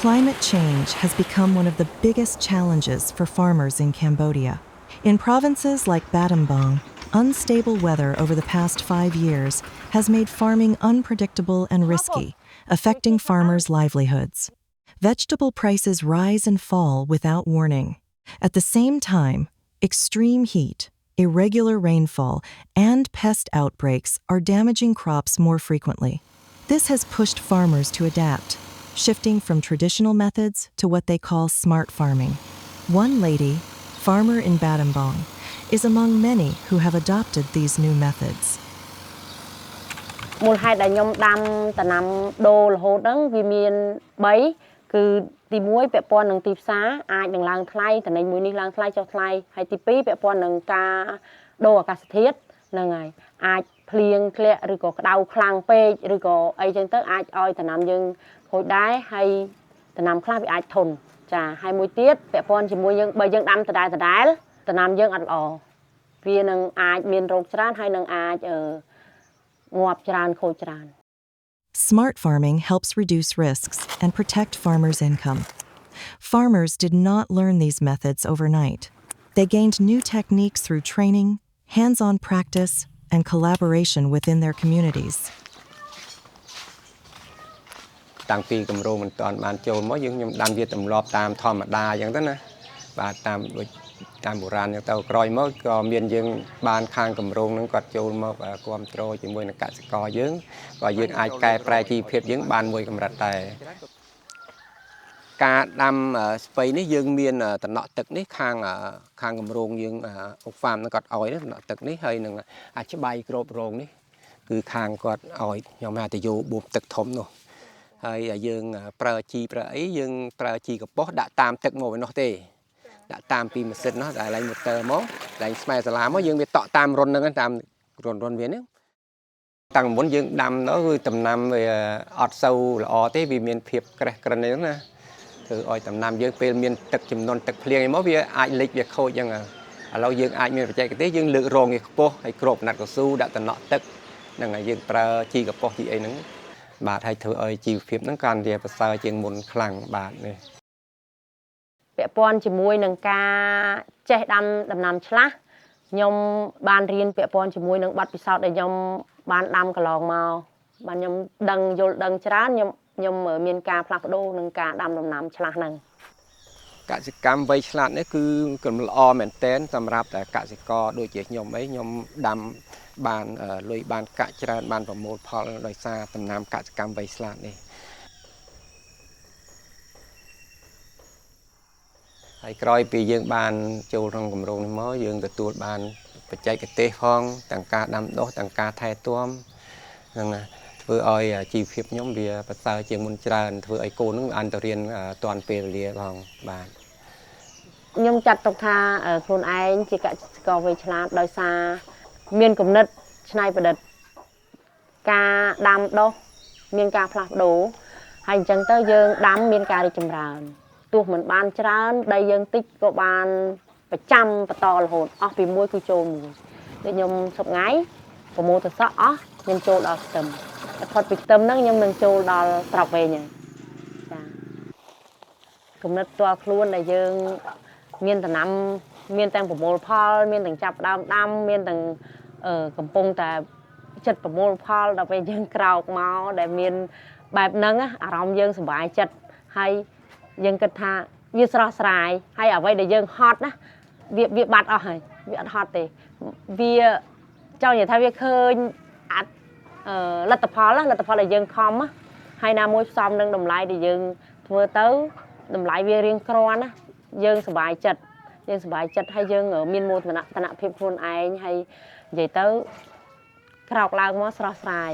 Climate change has become one of the biggest challenges for farmers in Cambodia. In provinces like Battambang, unstable weather over the past 5 years has made farming unpredictable and risky, affecting farmers' livelihoods. Vegetable prices rise and fall without warning. At the same time, extreme heat, irregular rainfall, and pest outbreaks are damaging crops more frequently. This has pushed farmers to adapt, shifting from traditional methods to what they call smart farming. One lady, farmer in Battambang, is among many who have adopted these new methods. មូលហេតុដែលខ្ញុំដាំដំណាំដូររហូតហ្នឹងវាមាន3គឺទី1ពាក់ព័ន្ធនឹងទីផ្សារអាចនឹងឡើងថ្លៃតំណែងមួយនេះឡើងថ្លៃចុះថ្លៃហើយទី2ពាក់ព័ន្ធនឹងការដូរអាកាសធាតុហ្នឹងហើយអាចភ្លៀងធ្លាក់ឬក៏ក្តៅខ្លាំងពេកឬក៏អីចឹងទៅអាចឲ្យដំណាំយើងខូចដែរហើយដំណាំខ្លះវាអាចធន់ចាហើយមួយទៀតពាក់ព័ន្ធជាមួយយើងបើយើងដាំដដែលដំណាំយើងអត់ល្អវានឹងអាចមានរោគច្រើនហើយនឹងអាចងាប់ច្រើនខូចច្រើន Smart farming helps reduce risks and protect farmers' income. Farmers did not learn these methods overnight. They gained new techniques through training, hands-on practice, and collaboration within their communities. តាំងពីគម្រោងមិនតាន់បានចូលមកយើងខ្ញុំដាំវាទម្លាប់តាមធម្មតាអញ្ចឹងទៅណាបាទតាមដូចតាមបុរាណអញ្ចឹងទៅក្រោយមកក៏មានយើងបានខាងគម្រោងនឹងគាត់ចូលមកគ្រប់គ្រងជាមួយនឹងកសិករយើងក៏យើងអាចកែប្រែជីវភាពយើងបានមួយកម្រិតដែរការដាំស្ពៃនេះយើងមានតំណក់ទឹកនេះខាងគម្រោងយើងអុកហ្វាមនឹងគាត់ឲ្យតំណក់ទឹកនេះហើយនឹងអាចច្បាយគ្របរងនេះគឺខាងគាត់ឲ្យខ្ញុំថាទៅយកបូមទឹកធំនោះហើយយើងប្រើជីប្រើអីយើងប្រើជីកប៉ុសដាក់តាមទឹកមកវិញនោះទេដាក់តាមពីម៉ាស៊ីននោះតែឡើងម៉ូទ័រមកឡើងស្មែសាឡាមកយើងវាតក់តាមរុនហ្នឹងតាមរុនវានេះតាំងមុនយើងដាំនោះគឺដំណាំវាអត់សូវល្អទេវាមានភាពក្រិះក្រិនហ្នឹងណាធ្វើឲ្យដំណាំយើងពេលមានទឹកចំនួនទឹកភ្លៀងមកវាអាចលិចវាខូចអញ្ចឹងឥឡូវយើងអាចមានបច្ចេកទេសយើងលើករងវាខ្ពស់ហើយគ្របណាត់កស៊ូដាក់តំណក់ទឹកហ្នឹងហើយយើងប្រើជីកប៉ុសជីអីហ្នឹងបាទហើយធ្វើឲ្យជីវភាពហ្នឹងកាន់តែប្រសើរជាងមុនខ្លាំងបាទនេះពាក់ព័ន្ធជាមួយនឹងការចេះដាំដំណាំឆ្លាស់ខ្ញុំបានរៀនពាក់ព័ន្ធជាមួយនឹងបទពិសោធន៍ដែលខ្ញុំបានដាំកន្លងមកបានខ្ញុំដឹងយល់ដឹងច្រើនខ្ញុំមានការផ្លាស់ប្ដូរនឹងការដាំដំណាំឆ្លាស់ហ្នឹងកសិកម្មវៃឆ្លាតនេះគឺល្អមែនទែនសម្រាប់តែកសិករដូចជាខ្ញុំអីខ្ញុំដាំបានលុយបានកាក់ច្រើនបានប្រមូលផលដោយសារដំណាំកសិកម្មវៃឆ្លាតនេះហើយក្រោយពីយើងបានចូលក្នុងគម្រោងនេះមកយើងទទួលបានបច្ចេកទេសផងទាំងការដាំដុះទាំងការថែទាំហ្នឹងណាធ្វើឲ្យជីវភាពខ្ញុំវាប្រសើរជាងមុនច្រើនធ្វើឲ្យកូននឹងបានទៅរៀនតាន់ពេលវេលាផងបាទខ្ញុំចាត់ទុកថាខ្លួនឯងជាកសិករវៃឆ្លាតដោយសារមានគំនិតច្នៃប្រឌិតការដាំដុះមានការផ្លាស់ប្ដូរហើយអញ្ចឹងទៅយើងដាំមានការរីកចម្រើនទោះមិនបានច្រើនដីយើងតិចក៏បានប្រចាំបន្តរហូតអស់ពីមួយគឺចូលមួយដូចខ្ញុំសប្ងៃប្រមូលទៅសក់អស់ខ្ញុំចូលដល់ខ្ទឹមតែផុតពីខ្ទឹមហ្នឹងខ្ញុំនឹងចូលដល់ស្រុកវិញហើយចាគំនិតផ្ទាល់ខ្លួនដែលយើងមានដំណាំមានទាំងប្រមូលផលមានទាំងចាប់ដើមដាំមានទាំងកំពុងតែចិត្តប្រមូលផលដល់ពេលយើងក្រោកមកដែលមានបែបហ្នឹងអារម្មណ៍យើងសប្បាយចិត្តហើយយើងគិតថាវាស្រស់ស្រាយហើយអ្វីដែលយើងហត់ណាវាបាត់អស់ហើយវាអត់ហត់ទេវាចង់និយាយថាវាឃើញលទ្ធផលដែលយើងខំហើយណាមួយផ្សំនឹងតម្លៃដែលយើងធ្វើទៅតម្លៃវារៀងគ្រាន់ណាយើងសប្បាយចិត្តហើយយើងមានមោទនភាពខ្លួនឯងហើយនិយាយទៅក្រោកឡើងមកស្រស់ស្រាយ